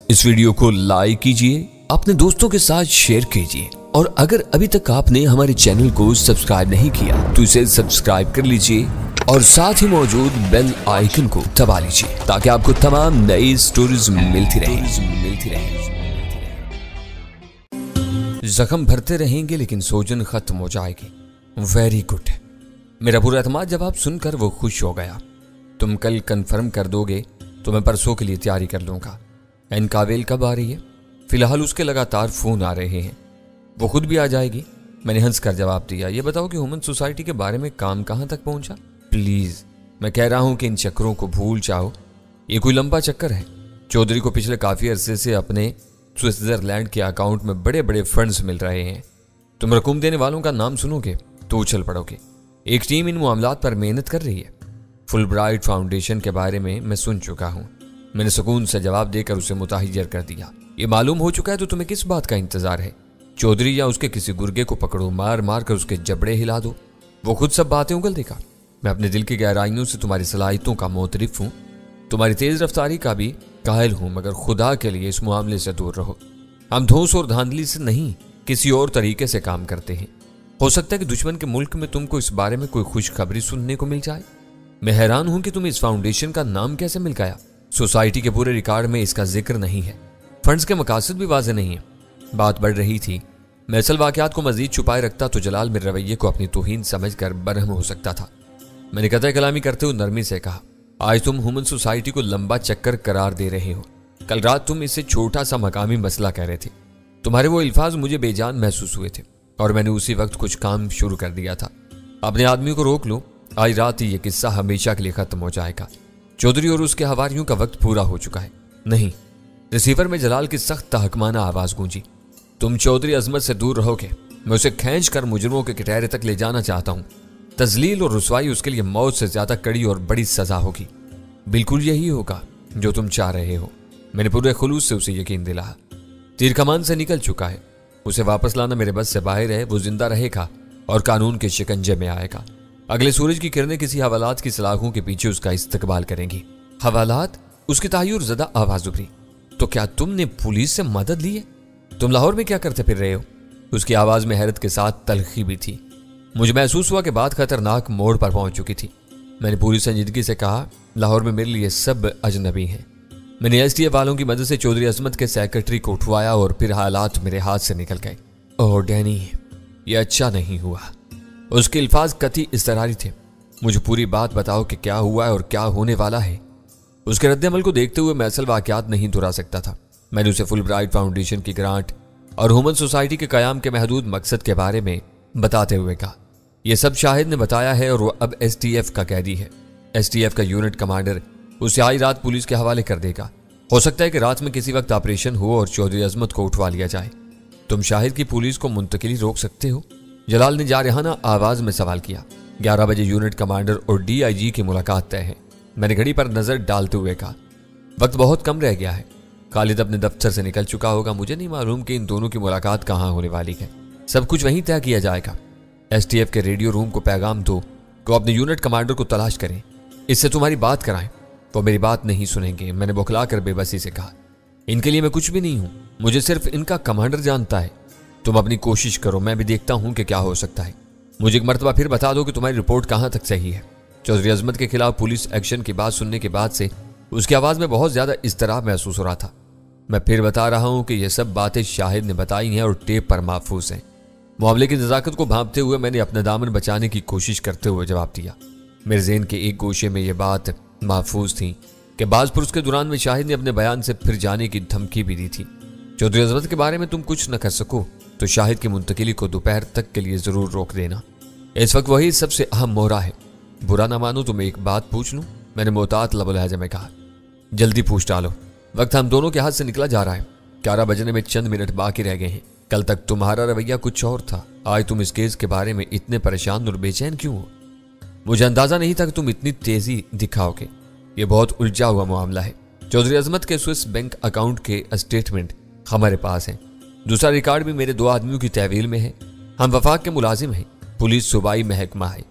इस वीडियो को लाइक कीजिए, अपने दोस्तों के साथ शेयर कीजिए और अगर अभी तक आपने हमारे चैनल को सब्सक्राइब नहीं किया तो इसे सब्सक्राइब कर लीजिए और साथ ही मौजूद बेल आइकन को दबा लीजिए ताकि आपको तमाम नई स्टोरीज मिलती रहे। जख्म भरते रहेंगे लेकिन सोजन खत्म हो जाएगी। Very good. मेरा पूरा एतमाद जवाब सुनकर वो खुश हो गया। तुम कल कंफर्म कर दोगे तो मैं परसों के लिए तैयारी कर लूंगा। एनकावेल कब आ रही है? फिलहाल उसके लगातार फोन आ रहे हैं, वो खुद भी आ जाएगी। मैंने हंस कर जवाब दिया। ये बताओ कि ह्यूमन सोसाइटी के बारे में काम कहाँ तक पहुंचा? प्लीज, मैं कह रहा हूं कि इन चक्करों को भूल जाओ। ये कोई लंबा चक्कर है। चौधरी को पिछले काफी अरसे से अपने स्विट्जरलैंड के अकाउंट में बड़े बड़े फंड्स मिल रहे हैं। तुम रकूम देने वालों का नाम सुनोगे तो उछल पड़ोगे। एक टीम इन मामलात पर मेहनत कर रही है। फुलब्राइट फाउंडेशन के बारे में मैं सुन चुका हूं। मैंने सुकून से जवाब देकर उसे मुताहिर कर दिया। ये मालूम हो चुका है तो तुम्हें किस बात का इंतजार है? चौधरी या उसके किसी गुर्गे को पकड़ो, मार मार कर उसके जबड़े हिला दो, वो खुद सब बातें उगल देगा। मैं अपने दिल की गहराइयों से तुम्हारी सलाहियतों का मोतरिफ हूँ, तुम्हारी तेज रफ्तारी का भी कायल हूँ, मगर खुदा के लिए इस मामले से दूर रहो। हम धौंस और धांधली से नहीं, किसी और तरीके से काम करते हैं। हो सकता है कि दुश्मन के मुल्क में तुमको इस बारे में कोई खुशखबरी सुनने को मिल जाए। मैं हैरान हूं कि तुम्हें इस फाउंडेशन का नाम कैसे मिल गया। सोसाइटी के पूरे रिकॉर्ड में इसका जिक्र नहीं है। फंड्स के मकासद भी वाज़ेह नहीं है। बात बढ़ रही थी। मैं असल वाकयात को मजीद छुपाए रखता तो जलाल मेरे रवैये को अपनी तौहीन समझकर बरहम हो सकता था। मैंने कतई कलामी करते हुए नरमी से कहा, आज तुम ह्यूमन सोसाइटी को लंबा चक्कर करार दे रहे हो। कल रात तुम इसे छोटा सा मकामी मसला कह रहे थे। तुम्हारे वो अल्फाज मुझे बेजान महसूस हुए थे और मैंने उसी वक्त कुछ काम शुरू कर दिया था। अपने आदमी को रोक लो, आज रात ही ये किस्सा हमेशा के लिए खत्म हो जाएगा। चौधरी और उसके हवारियों का वक्त पूरा हो चुका है। नहीं। रिसीवर में जलाल की सख्त तहकमाना आवाज गूंजी। तुम चौधरी अजमत से दूर रहोगे। मैं उसे खींच कर मुजरमों के कटहरे तक ले जाना चाहता हूँ। तजलील और रुसवाई उसके लिए मौत से ज्यादा कड़ी और बड़ी सजा होगी। बिल्कुल यही होगा जो तुम चाह रहे हो। मैंने पूरे खुलूस से उसे यकीन दिलाया। तीर कमान से निकल चुका है, उसे वापस लाना मेरे बस से बाहर है। वो जिंदा रहेगा और कानून के शिकंजे में आएगा। अगले सूरज की किरणें किसी हवालात की सलाखों के पीछे उसका इस्तकबाल करेंगी। हवालात? उसकी तायुर ज़दा आवाज उभरी। तो क्या तुमने पुलिस से मदद ली है? तुम लाहौर में क्या करते फिर रहे हो? उसकी आवाज में हैरत के साथ तलखी भी थी। मुझे महसूस हुआ कि बात खतरनाक मोड़ पर पहुंच चुकी थी। मैंने पूरी संजीदगी से कहा, लाहौर में मेरे लिए सब अजनबी हैं। मैंने एसटीएफ वालों की मदद से चौधरी अजमत के सेक्रेटरी को उठवाया और फिर हालात मेरे हाथ से निकल गए। ओह डैनी, ये अच्छा नहीं हुआ। उसके अल्फाज कतई इस्तरारी थे। मुझे पूरी बात बताओ कि क्या हुआ है और क्या होने वाला है। उसके रद्द-ए-अमल को देखते हुए मैं असल वाकयात नहीं दोहरा सकता था। मैंने उसे फुलब्राइट फाउंडेशन की ग्रांट और ह्यूमन सोसाइटी के कयाम के महदूद मकसद के बारे में बताते हुए कहा, यह सब शाहिद ने बताया है और वो अब एसटीएफ का कैदी है। एसटीएफ का यूनिट कमांडर उसे आई रात पुलिस के हवाले कर देगा। हो सकता है कि रात में किसी वक्त ऑपरेशन हो और चौधरी अजमत को उठवा लिया जाए। तुम शाहिद की पुलिस को मुंतकिली रोक सकते हो? जलाल ने जारहाना आवाज में सवाल किया। 11 बजे यूनिट कमांडर और डीआईजी की मुलाकात तय है। मैंने घड़ी पर नजर डालते हुए कहा, वक्त बहुत कम रह गया है। खालिद अपने दफ्तर से निकल चुका होगा। मुझे नहीं मालूम कि इन दोनों की मुलाकात कहाँ होने वाली है। सब कुछ वहीं तय किया जाएगा। एसटीएफ के रेडियो रूम को पैगाम दो कि अपने यूनिट कमांडर को तलाश करें, इससे तुम्हारी बात कराएं। वो मेरी बात नहीं सुनेंगे। मैंने बौखला कर बेबसी से कहा, इनके लिए मैं कुछ भी नहीं हूं, मुझे सिर्फ इनका कमांडर जानता है। तुम अपनी कोशिश करो, मैं भी देखता हूं कि क्या हो सकता है। मुझे एक मर्तबा फिर बता दो कि तुम्हारी रिपोर्ट कहां तक सही है। चौधरी अजमत के खिलाफ पुलिस एक्शन की बात सुनने के बाद से उसकी आवाज में बहुत ज्यादा इज़्तिराब महसूस हो रहा था। मैं फिर बता रहा हूं कि यह सब बातें शाहिद ने बताई हैं और टेप पर महफूज हैं। मामले की नजाकत को भांपते हुए मैंने अपना दामन बचाने की कोशिश करते हुए जवाब दिया। मेरे ज़हन के एक गोशे में यह बात महफूज थी कि बाजपुरुष के दौरान में शाहिद ने अपने बयान से फिर जाने की धमकी भी दी थी। चौधरी अजमत के बारे में तुम कुछ न कर सको तो शाहिद की मुंतकिली को दोपहर तक के लिए जरूर रोक देना। इस वक्त वही सबसे अहम मोहरा है। बुरा ना मानो तो मैं एक बात पूछ लूं? मैंने मोहतात लबो-लहजा में कहा। जल्दी पूछ डालो, वक्त हम दोनों के हाथ से निकला जा रहा है। 11 बजने में चंद मिनट बाकी रह गए हैं। कल तक तुम्हारा रवैया कुछ और था, आज तुम इस केस के बारे में इतने परेशान और बेचैन क्यों हो? मुझे अंदाजा नहीं था कि तुम इतनी तेजी दिखाओगे। ये बहुत उलझा हुआ मामला है। चौधरी अजमत के स्विस बैंक अकाउंट के स्टेटमेंट हमारे पास हैं। दूसरा रिकॉर्ड भी मेरे 2 आदमियों की तहवील में है। हम वफाक के मुलाजिम हैं। पुलिस सूबाई महकमा है।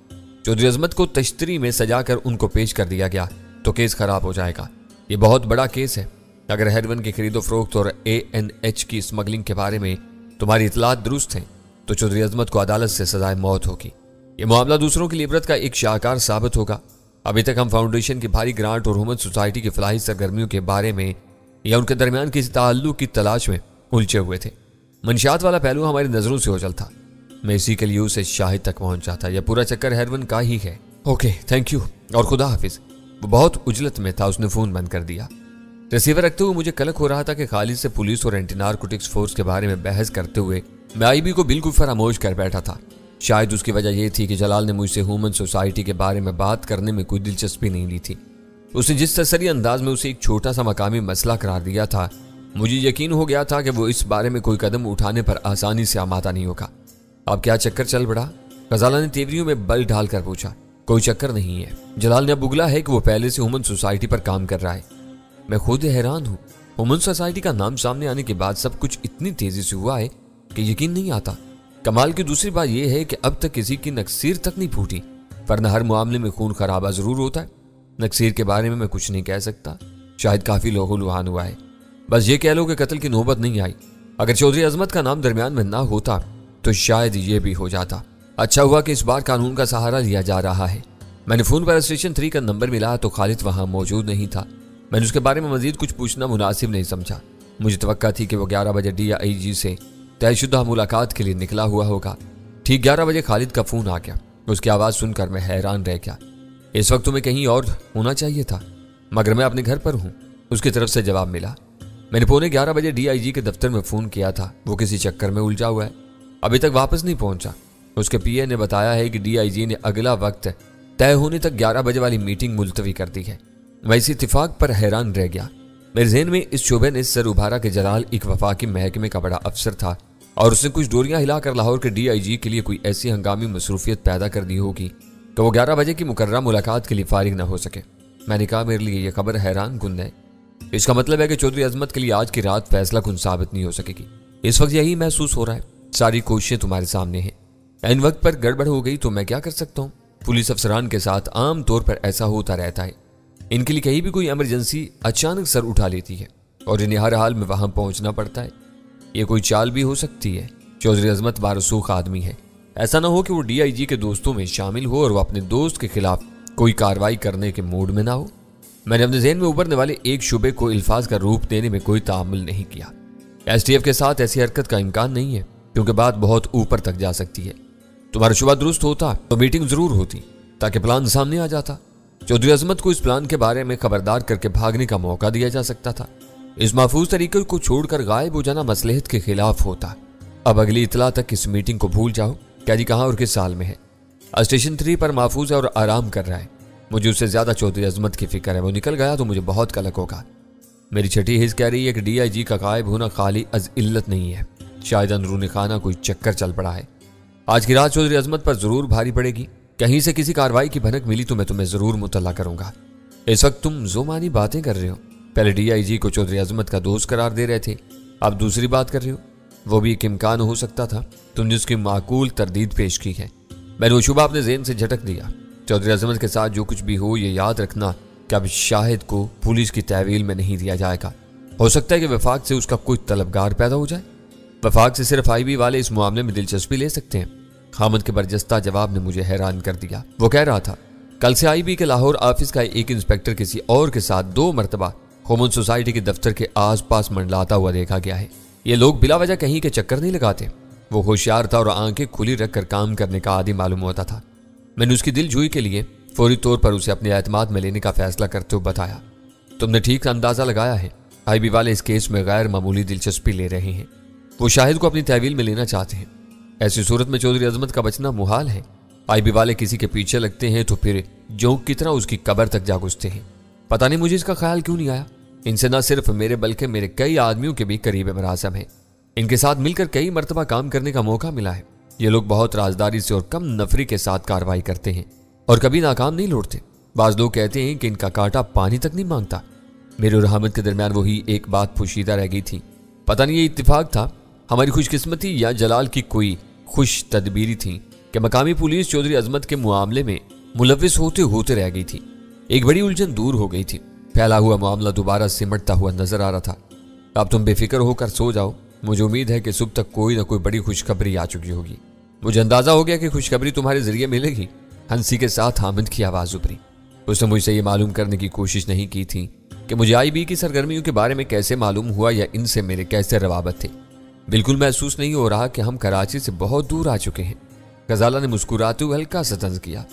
चौधरी अजमत को तश्तरी में सजाकर उनको पेश कर दिया गया तो केस खराब हो जाएगा। ये बहुत बड़ा केस है। اگر ہیروین کی خرید و فروخت اور ANH کی اسمگلنگ کے بارے میں تمہاری اطلاعات درست ہیں تو چودھری عظمت کو عدالت سے سزائے موت ہوگی۔ یہ معاملہ دوسروں کی عبرت کا ایک شاہکار ثابت ہوگا۔ ابھی تک ہم فاؤنڈیشن کی بھاری گرانٹ اور ہیومن سوسائٹی کی فلاحی سرگرمیوں کے بارے میں یا ان کے درمیان کسی تعلق کی تلاش میں الجھے ہوئے تھے۔ منشیات والا پہلو ہماری نظروں سے اوجھل تھا۔ میں اسی کے لیے اسے شاہد تک پہنچا تھا۔ یہ پورا چکر ہیروین کا ہی ہے۔ اوکے، تھینک یو اور خدا حافظ۔ وہ بہت عجلت میں تھا، اس نے فون بند کر دیا۔ ریسیور رکھتے ہوئے مجھے قلق ہو رہا تھا کہ خالد سے پولیس اور اینٹی نارکوٹکس فورس کے بارے میں بحث کرتے ہوئے میں IB کو بالکل فراموش کر بیٹھا تھا۔ شاید اس کی وجہ یہ تھی کہ جلال نے مجھ سے ہیومن سوسائٹی کے بارے میں بات کرنے میں کوئی دلچسپی نہیں لی تھی۔ اس نے جس تسری انداز میں اسے ایک چھوٹا سا مقامی مسئلہ قرار دیا تھا، مجھے یقین ہو گیا تھا کہ وہ اس بارے میں کوئی قدم اٹھانے پر آسانی سے آمادہ نہیں ہوگا۔ اب کیا چکر چل پڑا؟ غزالہ نے تیوریوں میں بل ڈال کر پوچھا۔ کوئی چکر نہیں ہے، جلال نے اب اگلا ہے کہ وہ پہلے سے ہیومن سوسائٹی پر کام کر رہا ہے۔ میں خود حیران ہوں، ہیومن سوسائٹی کا نام سامنے آنے کے بعد سب کچھ اتنی تیزی سے ہوا ہے کہ یقین نہیں آتا۔ کمال کی دوسری بات یہ ہے کہ اب تک کسی کی نکسیر تک نہیں پھوٹی، ورنہ ہر معاملے میں خون خرابہ ضرور ہوتا ہے۔ نکسیر کے بارے میں کچھ نہیں کہہ سکتا، شاید کافی لوہو لوہان ہوا ہے۔ بس یہ کہہ لو کہ قتل کی نوبت نہیں آئی۔ اگر چودھری عظمت کا نام درمیان میں نہ ہوتا تو شاید یہ بھی ہو جاتا۔ اچھا ہوا کہ اس بار قانون کا سہارا لیا جا رہا ہے۔ میں نے فون پر اسٹیشن 3 کا نمبر ملا تو خالد وہاں موجود نہیں تھا۔ میں نے اس کے بارے میں مزید کچھ پوچھنا مناسب نہیں سمجھا۔ مجھے توقع تھی کہ وہ 11 بجے DIG سے طے شدہ ملاقات کے لیے نکلا ہوا ہوگا۔ ٹھیک 11 بجے خالد کا فون آ گیا۔ اس کی آواز سن کر میں حیران رہ گیا۔ اس وقت تمہیں کہیں اور ہونا چاہیے تھا، مگر میں اپنے گھر پر ہوں، اس کی طرف سے جواب ملا۔ میں نے 11:15 بجے DIG کے دفتر میں فون کیا تھا، وہ کسی چکر میں الجھا ہوا ہے، ابھی تک واپس نہیں پہنچا۔ اس کے PA نے بتایا ہے کہ DIG نے اگلا وقت طے ہونے تک 11 بجے والی میٹنگ ملتوی کر دی ہے۔ میں اس اتفاق پر حیران رہ گیا۔ میرے ذہن میں اس شعبے نے سر ابھارا کہ جلال ایک وفاقی محکمے کا بڑا افسر تھا اور اس نے کچھ ڈوریاں ہلا کر لاہور کے DIG کے لیے کوئی ایسی ہنگامی مصروفیت پیدا کر دی ہوگی کہ وہ 11 بجے کی مقررہ ملاقات کے لیے فارغ نہ ہو سکے۔ میں نے کہا میرے لیے یہ خبر حیران کن ہے۔ اس کا مطلب ہے کہ چودھری عظمت کے لیے آج کی رات فیصلہ کن ثابت نہیں ہو سکے گی۔ اس وقت یہی محسوس ہو رہا ہے۔ ساری کوششیں تمہارے سامنے ہیں، عین وقت پر گڑبڑ ہو گئی تو میں کیا کر سکتا ہوں؟ پولیس افسران کے ساتھ عام طور پر ایسا ہوتا رہتا ہے، ان کے لیے کہیں بھی کوئی ایمرجنسی اچانک سر اٹھا لیتی ہے اور انہیں ہر حال میں وہاں پہنچنا پڑتا ہے۔ یہ کوئی چال بھی ہو سکتی ہے۔ چودھری عظمت بارسوخ آدمی ہے، ایسا نہ ہو کہ وہ DIG کے دوستوں میں شامل ہو اور وہ اپنے دوست کے خلاف کوئی کارروائی کرنے کے موڈ میں نہ ہو۔ میں نے اپنے ذہن میں ابھرنے والے ایک شعبے کو الفاظ کا روپ دینے میں کوئی تعامل نہیں کیا۔ STF کے ساتھ ایسی حرکت کا امکان نہیں ہے کیونکہ بات بہت اوپر تک جا سکتی ہے۔ تمہارا شعبہ درست ہوتا تو میٹنگ ضرور ہوتی تاکہ پلان سامنے آ جاتا۔ چودھری عظمت کو اس پلان کے بارے میں خبردار کر کے بھاگنے کا موقع دیا جا سکتا تھا۔ اس محفوظ طریقے کو چھوڑ کر غائب ہو جانا مصلحت کے خلاف ہوتا۔ اب اگلی اطلاع تک اس میٹنگ کو بھول جاؤ کہ جی کہاں اور کس سال میں ہے۔ اسٹیشن 3 پر محفوظ ہے اور آرام کر رہا ہے۔ مجھے اس سے زیادہ چودھری عظمت کی فکر ہے، وہ نکل گیا تو مجھے بہت قلق ہوگا۔ میری چھٹی حس کہہ رہی ہے کہ DIG کا غائب ہونا خالی از علت نہیں ہے، شاید اندرون خانہ کوئی چکر چل پڑا ہے۔ آج کی رات چودھری عظمت پر ضرور بھاری پڑے گی۔ کہیں سے کسی کارروائی کی بھنک ملی تو میں تمہیں ضرور مطلع کروں گا۔ اس وقت تم زومانی باتیں کر رہے ہو۔ پہلے DIG کو چودھری عظمت کا دوست قرار دے رہے تھے، اب دوسری بات کر رہے ہو۔ وہ بھی ایک امکان ہو سکتا تھا، تم نے اس کی معقول تردید پیش کی ہے۔ میں نے وہ شبہ اپنے ذہن سے جھٹک دیا۔ چودھری عظمت کے ساتھ جو کچھ بھی ہو یہ یاد رکھنا کہ اب شاہد کو پولیس کی تحویل میں نہیں دیا جائے گا۔ ہو سکتا ہے کہ وفاق سے اس کا کوئی طلبگار پیدا ہو جائے۔ وفاق سے صرف IB والے اس معاملے میں دلچسپی لے سکتے ہیں۔ حامد کے برجستہ جواب نے مجھے حیران کر دیا۔ وہ کہہ رہا تھا کل سے IB کے لاہور آفس کا ایک انسپیکٹر کسی اور کے ساتھ 2 مرتبہ ہیومن سوسائٹی کے دفتر کے آس پاس منڈلاتا ہوا دیکھا گیا ہے۔ یہ لوگ بلا وجہ کہیں کے چکر نہیں لگاتے۔ وہ ہوشیار تھا اور آنکھیں کھلی رکھ کر کام کرنے کا عادی معلوم ہوتا تھا۔ میں نے اس کی دل جوئی کے لیے فوری طور پر اسے اپنے اعتماد میں لینے کا فیصلہ کرتے ہوئے بتایا، تم نے ٹھیک اندازہ لگایا ہے، IB والے اس کیس میں غیر معمولی دلچسپی لے رہے ہیں۔ وہ شاہد کو اپنی تحویل میں لینا چاہتے ہیں۔ ایسی صورت میں چودھری عظمت کا بچنا محال ہے۔ IB والے کسی کے پیچھے لگتے ہیں تو پھر جونک کی طرح اس کی قبر تک جا گھستے ہیں۔ پتہ نہیں مجھے اس کا خیال کیوں نہیں آیا۔ ان سے نہ صرف میرے بلکہ میرے کئی آدمیوں کے بھی قریب مراسم ہیں۔ ان کے ساتھ مل کر کئی مرتبہ کام کرنے کا موقع ملا ہے۔ یہ لوگ بہت رازداری سے اور کم نفری کے ساتھ کارروائی کرتے ہیں اور کبھی ناکام نہیں لوٹتے۔ بعض لوگ کہتے ہیں کہ ان کا کانٹا پانی تک نہیں مانگتا۔ میرے اور حامد کے درمیان وہی ایک بات پوشیدہ رہ گئی تھی۔ پتہ نہیں یہ اتفاق تھا، ہماری خوش قسمتی یا جلال کی کوئی خوش تدبیری تھی کہ مقامی پولیس چودھری عظمت کے معاملے میں ملوث ہوتے رہ گئی تھی۔ ایک بڑی الجھن دور ہو گئی تھی۔ फैला हुआ मामला दोबारा सिमटता हुआ नजर आ रहा था। अब तुम बेफिक्र होकर सो जाओ, मुझे उम्मीद है कि सुबह तक कोई ना कोई बड़ी खुशखबरी आ चुकी होगी। मुझे अंदाजा हो गया कि खुशखबरी तुम्हारे जरिए मिलेगी। हंसी के साथ हामिद की आवाज उभरी। उसने मुझसे ये मालूम करने की कोशिश नहीं की थी कि मुझे IB की सरगर्मियों के बारे में कैसे मालूम हुआ या इनसे मेरे कैसे रवाबत थे। बिल्कुल महसूस नहीं हो रहा कि हम कराची से बहुत दूर आ चुके हैं। गजाला ने मुस्कुराते हुए हल्का सा तंज किया।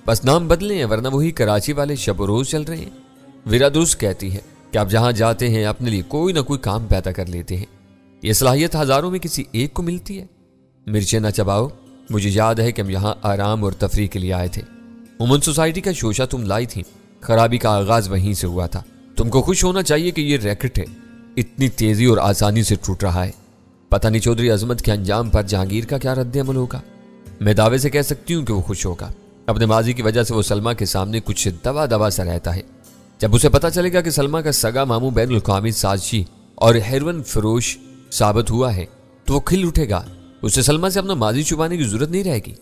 बस नाम बदले हैं, वरना वही कराची वाले शब रोज चल रहे हैं। वीरा दुरुस्त कहती है कि आप जहां जाते हैं अपने लिए कोई ना कोई काम पैदा कर लेते हैं। यह सलाहियत हजारों में किसी एक को मिलती है। मिर्चें न चबाओ, मुझे याद है कि हम यहाँ आराम और तफरीह के लिए आए थे। वुमन सोसाइटी का शोशा तुम लाई थी, खराबी का आगाज वहीं से हुआ था। तुमको खुश होना चाहिए कि ये रैकेट है इतनी तेजी और आसानी से टूट रहा है। पता नहीं चौधरी अजमत के अंजाम पर जहांगीर का क्या रद्द अमल होगा। मैं दावे से कह सकती हूँ कि वो खुश होगा। अपने माजी की वजह से वो सलमा के सामने कुछ दवा दवा सा रहता है। जब उसे पता चलेगा कि सलमा का सगा मामू बैनुल अक़वामी साजिशी और हेरोइन फरोश साबित हुआ है तो वो खिल उठेगा। उसे सलमा से अपना माजी छुपाने की जरूरत नहीं रहेगी।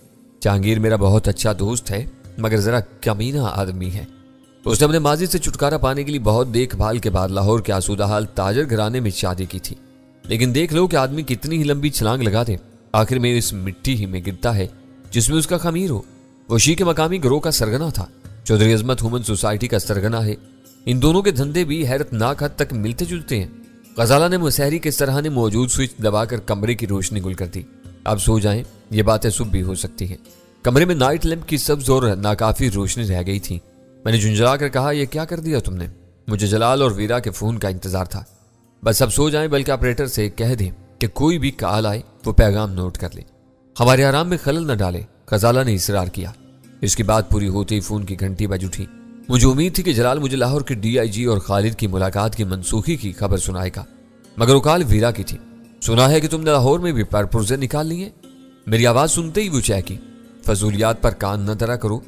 जहांगीर मेरा बहुत अच्छा दोस्त है, मगर जरा कमीना आदमी है। उसने अपने माजी से छुटकारा पाने के लिए बहुत देखभाल के बाद लाहौर के आसूदा हाल ताजर घराने में शादी की थी। लेकिन देख लो कि आदमी कितनी ही लंबी छलांग लगा दे, आखिर में इस मिट्टी ही में गिरता है जिसमें उसका खमीर हो। वो शी के मकामी गिरोह का सरगना था, चौधरी अजमत वुमन सोसाइटी का सरगना है। इन दोनों के धंधे भी हैरतनाक हद तक मिलते जुलते हैं। गजाला ने मुसहरी के सरहाने मौजूद स्विच दबाकर कमरे की रोशनी गुल कर दी। अब सो जाएं, ये बातें सुबह भी हो सकती हैं। कमरे में नाइट लैंप की सब्ज और नाकाफी रोशनी रह गई थी। मैंने झुंझला कर कहा, यह क्या कर दिया तुमने? मुझे जलाल और वीरा के फोन का इंतजार था। बस अब सो जाएं, बल्कि ऑपरेटर से कह दें कि कोई भी कॉल आए वो पैगाम नोट कर ले, हमारे आराम में खलल न डाले। गजाला ने इसरार किया। इसकी बात पूरी होते ही फोन की घंटी बज उठी। मुझे उम्मीद थी कि जलाल मुझे लाहौर के DIG और खालिद की मुलाकात की मनसूखी की खबर सुनाएगा, मगर वो कॉल वीरा की थी। सुना है कि तुमने लाहौर में भी परपुर्जे निकाल लिए। मेरी आवाज सुनते ही वो चहकी। फजूलियात पर कान न धरा करो।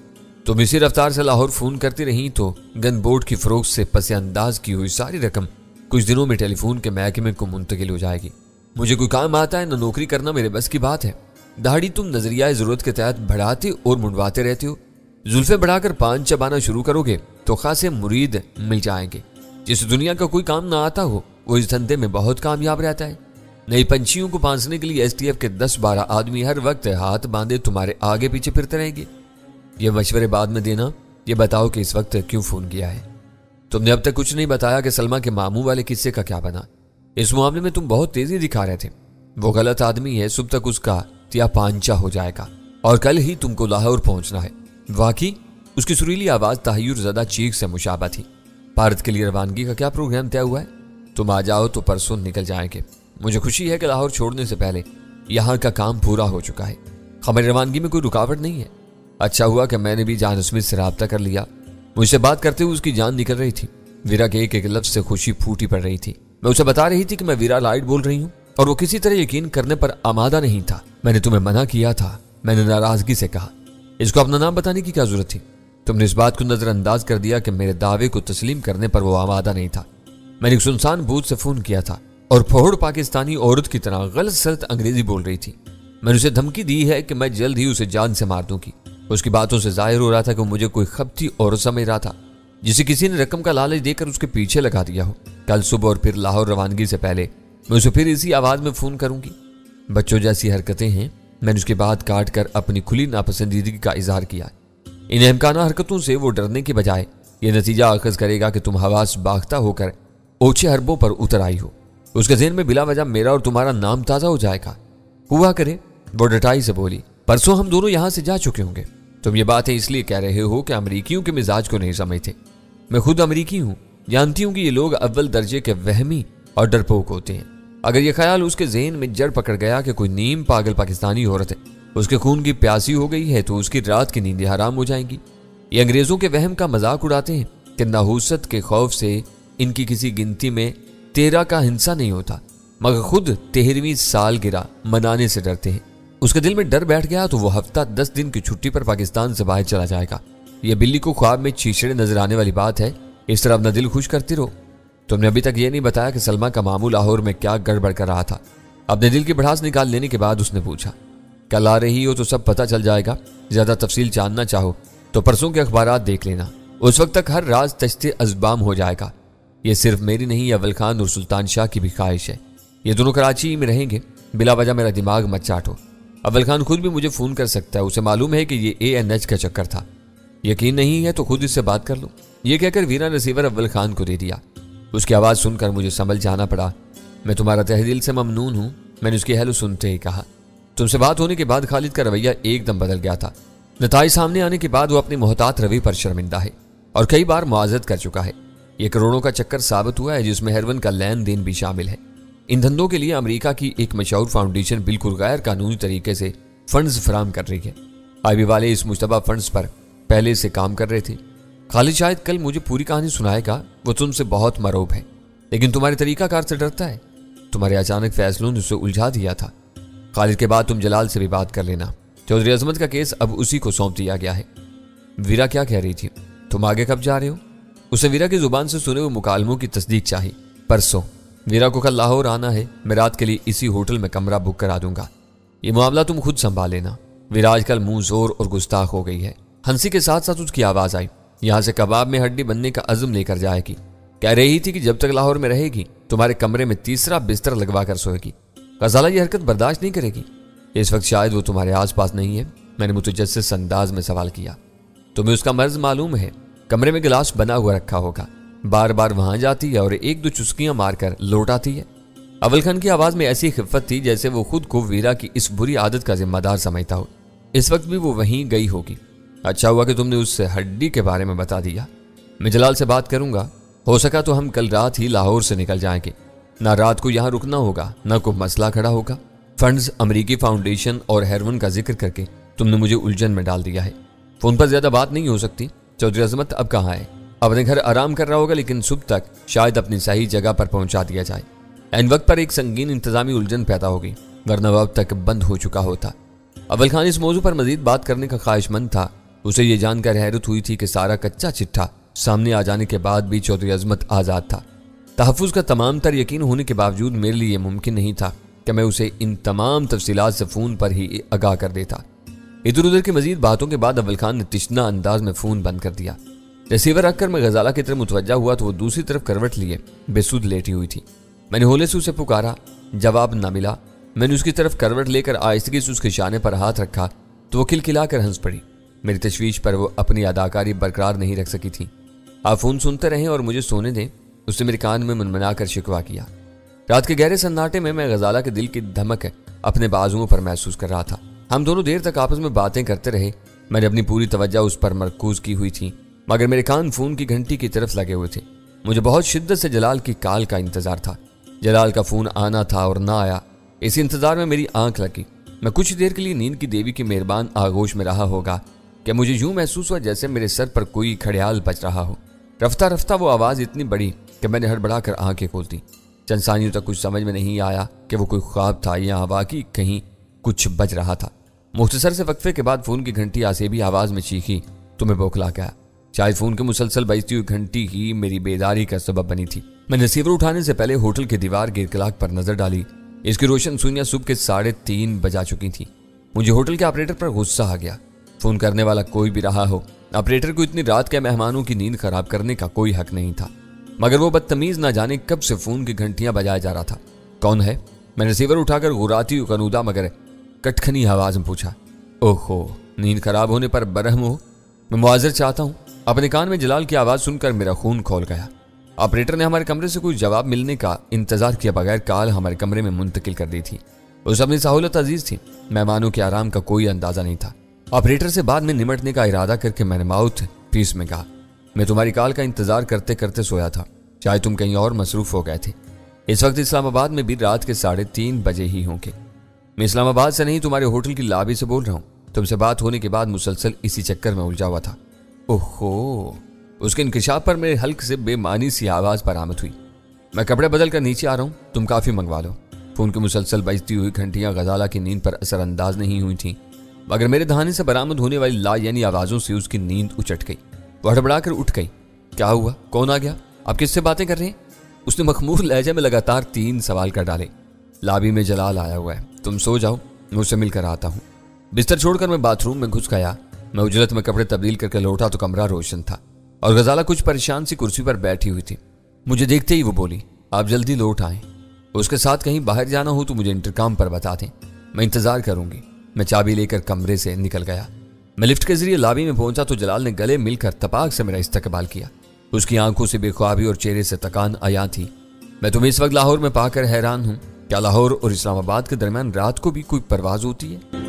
तुम इसी रफ्तार से लाहौर फोन करती रही तो गन बोर्ड की फरोख्त से पसे अंदाज की हुई सारी रकम कुछ दिनों में टेलीफोन के महकमे को मुंतकिल हो जाएगी। मुझे कोई काम आता है न नौकरी करना मेरे बस की बात है। दाढ़ी तुम नजरिया जरूरत के तहत बढ़ाते और मुंडवाते रहते हो। जुल्फे बढ़ाकर पान चबाना शुरू करोगे तो खासे मुरीद मिल जाएंगे। जिस दुनिया का कोई काम ना आता हो वो इस धंधे में बहुत कामयाब रहता है। नई पंछियों को पांसने के लिए STF के 10-12 आदमी हर वक्त हाथ बांधे तुम्हारे आगे पीछे फिरते रहेंगे। ये मशवरे बाद में देना। ये बताओ कि इस वक्त क्यों फोन किया है? तुमने अब तक कुछ नहीं बताया कि सलमा के मामू वाले किस्से का क्या बना। इस मामले में तुम बहुत तेजी दिखा रहे थे। वो गलत आदमी है, सुबह तक उसका तिया पांचा हो जाएगा और कल ही तुमको लाहौर पहुंचना है। वाकई उसकी सुरीली आवाज तहय्युर ज़दा चीख से मुशाबा थी। भारत के लिए रवानगी का क्या प्रोग्राम तय हुआ है? तुम आ जाओ तो परसों निकल जाएंगे। मुझे खुशी है कि लाहौर छोड़ने से पहले यहाँ का काम पूरा हो चुका है। हमारी रवानगी में कोई रुकावट नहीं है। अच्छा हुआ कि मैंने भी जान स्मिथ से राब्ता कर लिया। मुझसे बात करते हुए उसकी जान निकल रही थी। वीरा के एक एक लफ्ज से खुशी फूटी पड़ रही थी। मैं उसे बता रही थी कि मैं वीरा लाइट बोल रही हूँ और वो किसी तरह यकीन करने पर आमादा नहीं था। मैंने तुम्हें मना किया था। मैंने नाराजगी से कहा, इसको अपना नाम बताने की क्या जरूरत थी? तुमने इस बात को नजरअंदाज कर दिया कि मेरे दावे को तस्लीम करने पर वो आमादा नहीं था। मैंने एक सुनसान बूथ से फोन किया था और फोड़ पाकिस्तानी औरत की तरह गलत सलत अंग्रेजी बोल रही थी। मैंने उसे धमकी दी है कि मैं जल्द ही उसे जान से मार दूंगी। उसकी बातों से जाहिर हो रहा था कि मुझे कोई खपती औरत समझ रहा था जिसे किसी ने रकम का लालच देकर उसके पीछे लगा दिया हो। कल सुबह और फिर लाहौर रवानगी से पहले मैं उसे फिर इसी आवाज में फोन करूंगी। बच्चों जैसी हरकतें हैं। मैंने उसकी बात काट कर अपनी खुली नापसंदीदगी का इजहार किया। इन अहमकाना हरकतों से वो डरने के बजाय ये नतीजा अखज़ करेगा कि तुम हवास बाख्ता होकर ओछे हरबों पर उतर आई हो। उसके ज़हन में बिला वजह मेरा और तुम्हारा नाम ताज़ा हो जाएगा। हुआ करे। वो डटाई से बोली, परसों हम दोनों यहां से जा चुके होंगे। तुम ये बातें इसलिए कह रहे हो कि अमरीकियों के मिजाज को नहीं समझते। मैं खुद अमरीकी हूं, जानती हूं कि ये लोग अव्वल दर्जे के वहमी और डरपोक होते हैं। अगर ये ख्याल उसके ज़हन में जड़ पकड़ गया कि कोई नीम पागल पाकिस्तानी औरत है उसके खून की प्यासी हो गई है तो उसकी रात की नींदें हराम हो जाएंगी। ये अंग्रेजों के वहम का मजाक उड़ाते हैं कि नहूसत के खौफ से इनकी किसी गिनती में 13 का हिस्सा नहीं होता, मगर खुद 13वीं सालगिरह मनाने से डरते हैं। उसके दिल में डर बैठ गया तो वो हफ्ता 10 दिन की छुट्टी पर पाकिस्तान से बाहर चला जाएगा। ये बिल्ली को ख्वाब में छीछड़े नजर आने वाली बात है। इस तरह अपना दिल खुश करती रहो। तुमने अभी तक ये नहीं बताया कि सलमा का मामू लाहौर में क्या गड़बड़ कर रहा था। अपने दिल की भड़ास निकाल लेने के बाद उसने पूछा, कल आ रही हो तो सब पता चल जाएगा। ज्यादा तफसील जानना चाहो तो परसों के अखबारात देख लेना। उस वक्त तक हर राज तश्ते अज़बाम हो जाएगा। ये सिर्फ मेरी नहीं, अव्वल खान और सुल्तान शाह की भी ख्वाहिश है। ये दोनों कराची में रहेंगे, बिला वजह मेरा दिमाग मत चाटो। अव्वल खान खुद भी मुझे फ़ोन कर सकता है, उसे मालूम है कि ये ANH का चक्कर था। यकीन नहीं है तो खुद इससे बात कर लो। ये कहकर वीरा रिसीवर अव्वल खान को दे दिया। उसकी आवाज़ सुनकर मुझे संभल जाना पड़ा। मैं तुम्हारा तहे दिल से ममनून हूँ, मैंने उसकी हेलो सुनते ही कहा। तुमसे बात होने के बाद खालिद का रवैया एकदम बदल गया था। नताइज सामने आने के बाद वो अपनी मोहतात रवि पर शर्मिंदा है और कई बार मुआज़त कर चुका है। ये करोड़ों का चक्कर साबित हुआ है, जिसमें हेरोइन का लेन देन भी शामिल है। इन धंधों के लिए अमेरिका की एक मशहूर फाउंडेशन बिल्कुल गैर कानूनी तरीके से फंड्स फराहम कर रही है। IB वाले इस मुश्तबा फंड्स पर पहले से काम कर रहे थे। खालिद शायद कल मुझे पूरी कहानी सुनाएगा। वो तुमसे बहुत मरोब है, लेकिन तुम्हारे तरीकाकार से डरता है। तुम्हारे अचानक फैसलों ने उसे उलझा दिया था। खालिद के बाद तुम जलाल से भी बात कर लेना। चौधरी अजमत का केस अब उसी को सौंप दिया गया है। वीरा क्या कह रही थी? तुम आगे कब जा रहे हो? उसे वीरा की जुबान से सुने हुए मुकालमों की तस्दीक चाहिए। परसों। वीरा को कल लाहौर आना है। मैं रात के लिए इसी होटल में कमरा बुक करा दूंगा। ये मामला तुम खुद संभाल लेना। वीरा आजकल मुंह जोर और गुस्ताख हो गई है। हंसी के साथ साथ उसकी आवाज आई। यहाँ से कबाब में हड्डी बनने का अज़म लेकर जाएगी। कह रही थी कि जब तक लाहौर में रहेगी तुम्हारे कमरे में तीसरा बिस्तर लगवा कर सोएगी। गजाला ये हरकत बर्दाश्त नहीं करेगी। इस वक्त शायद वो तुम्हारे आसपास नहीं है। मैंने मुतजस्सिस अंदाज में सवाल किया। तुम्हें उसका मर्ज मालूम है? कमरे में गिलास बना हुआ रखा होगा, बार बार वहां जाती है और एक दो चुस्कियां मारकर लौट आती है। अव्वल खान की आवाज में ऐसी खिफ़त थी जैसे वो खुद को वीरा की इस बुरी आदत का जिम्मेदार समझता हो। इस वक्त भी वो वहीं गई होगी। अच्छा हुआ कि तुमने उससे हड्डी के बारे में बता दिया। मैं जलाल से बात करूंगा। हो सका तो हम कल रात ही लाहौर से निकल जाएंगे। ना रात को यहाँ रुकना होगा, ना कोई मसला खड़ा होगा। फंड्स, अमेरिकी फाउंडेशन और हेरोइन का जिक्र करके तुमने मुझे उलझन में डाल दिया है। फोन पर ज्यादा बात नहीं हो सकती। चौधरी अजमत अब कहाँ है? अपने घर आराम कर रहा होगा, लेकिन सुबह तक शायद अपनी सही जगह पर पहुंचा दिया जाए। एन वक्त पर एक संगीन इंतजामी उलझन पैदा होगी, वरना वह अब तक बंद हो चुका होता। अव्वल खान इस मौजू पर मजीद बात करने का ख्वाहिशमंद था। उसे ये जानकर हैरत हुई थी कि सारा कच्चा चिट्ठा सामने आ जाने के बाद भी चौधरी अजमत आज़ाद था। तहफ़्फ़ुज़ का तमाम तर यकीन होने के बावजूद मेरे लिए मुमकिन नहीं था कि मैं उसे इन तमाम तफसीलात से फ़ोन पर ही आगाह कर देता। इधर उधर की मजीद बातों के बाद अव्वल खान ने तिश्ना अंदाज में फ़ोन बंद कर दिया। रिसीवर रखकर मैं गजाला की तरफ मुतवज्जा हुआ तो वो दूसरी तरफ करवट लिए बेसुध लेटी हुई थी। मैंने होले से उसे पुकारा, जवाब न मिला। मैंने उसकी तरफ करवट लेकर आहिस्तगी से उसके शाने पर हाथ रखा तो वो खिलखिलाकर हंस पड़ी। मेरी तशवीश पर वो अपनी अदाकारी बरकरार नहीं रख सकी थी। आप फ़ोन सुनते रहें और मुझे सोने दें, उसने मेरे कान में मुनमुना कर शिकवा किया। रात के गहरे सन्नाटे में मैं गजाला के दिल की धमक अपने बाजुओं पर महसूस कर रहा था। हम दोनों देर तक आपस में बातें करते रहे। मैंने अपनी पूरी तवज्जो उस पर मरकूज की हुई थी, मगर मेरे कान फ़ोन की घंटी की तरफ लगे हुए थे। मुझे बहुत शिद्दत से जलाल की कॉल का इंतजार था। जलाल का फ़ोन आना था और ना आया, इसी इंतजार में मेरी आंख लगी। मैं कुछ देर के लिए नींद की देवी की मेहरबान आगोश में रहा होगा कि मुझे यूं महसूस हुआ जैसे मेरे सर पर कोई खड़ियाल बज रहा हो। रफ्ता रफ्ता वो आवाज़ इतनी बड़ी कि मैंने हड़बड़ाकर आंखें खोल दी। चंद सानियों तक कुछ समझ में नहीं आया कि वो कोई ख्वाब था या वाकई कहीं कुछ बज रहा था। मुख्तसर से वक्फे के बाद फ़ोन की घंटी आसेबी आवाज़ में चीखी तो मैं बौखला गया। शायद फ़ोन की मुसलसल बजती हुई घंटी ही मेरी बेदारी का सबब बनी थी। मैं रिसीवर उठाने से पहले होटल की दीवार गिरकलाक पर नजर डाली। इसकी रोशन सुइयां सुबह के 3:30 बजा चुकी थी। मुझे होटल के ऑपरेटर पर गुस्सा आ गया। फ़ोन करने वाला कोई भी रहा हो, ऑपरेटर को इतनी रात के मेहमानों की नींद खराब करने का कोई हक नहीं था। मगर वो बदतमीज ना जाने कब से फ़ोन की घंटियां बजाया जा रहा था। कौन है? मैंने रिसीवर उठाकर गुराती हुई कनूदा मगर कटखनी आवाज़ में पूछा। ओहो, नींद खराब होने पर बरहम हो? मैं मुआज़र चाहता हूँ। अपने कान में जलाल की आवाज़ सुनकर मेरा खून खौल गया। ऑपरेटर ने हमारे कमरे से कोई जवाब मिलने का इंतजार किए बगैर कॉल हमारे कमरे में मुंतकिल कर दी थी। उस अपनी सहूलत अजीज थी। मेहमानों के आराम का कोई अंदाजा नहीं था। ऑपरेटर से बाद में निमटने का इरादा करके मैंने माउथ पीस में कहा, मैं तुम्हारी कॉल का इंतजार करते करते सोया था। शायद तुम कहीं और मसरूफ हो गए थे। इस वक्त इस्लामाबाद में भी रात के 3:30 बजे ही होंगे। मैं इस्लामाबाद से नहीं, तुम्हारे होटल की लॉबी से बोल रहा हूँ। तुमसे बात होने के बाद मुसलसल इसी चक्कर में उलझा हुआ था। ओहो, उसके इंकिशाफ पर मेरे हल्क से बेमानी सी आवाज़ बरामद हुई। मैं कपड़े बदल कर नीचे आ रहा हूँ, तुम काफ़ी मंगवा लो। फ़ोन की मुसलसल बजती हुई घंटियां गजाला की नींद पर असरअंदाज नहीं हुई थीं, मगर मेरे दहाने से बरामद होने वाली ला यानी आवाज़ों से उसकी नींद उचट गई। वह हड़बड़ाकर उठ गई। क्या हुआ? कौन आ गया? आप किससे बातें कर रहे हैं? उसने मखमूर लहजे में लगातार 3 सवाल कर डाले। लॉबी में जलाल आया हुआ है, तुम सो जाओ, मैं उससे मिलकर आता हूँ। बिस्तर छोड़कर मैं बाथरूम में घुस गया। मैं उजलत में कपड़े तब्दील करके लौटा तो कमरा रोशन था। और गजाला कुछ परेशान सी कुर्सी पर बैठी हुई थी। मुझे देखते ही वो बोली, आप जल्दी लौट आएं। उसके साथ कहीं बाहर जाना हो तो मुझे इंटरकॉम पर बता दें, मैं इंतजार करूंगी। मैं चाबी लेकर कमरे से निकल गया। मैं लिफ्ट के जरिए लॉबी में पहुंचा तो जलाल ने गले मिलकर तपाक से मेरा इस्तकबाल किया। उसकी आंखों से बेख्वाबी और चेहरे से तकान आया थी। मैं तुम्हें इस वक्त लाहौर में पाकर हैरान हूं। क्या लाहौर और इस्लामाबाद के दरमियान रात को भी कोई परवाज होती है?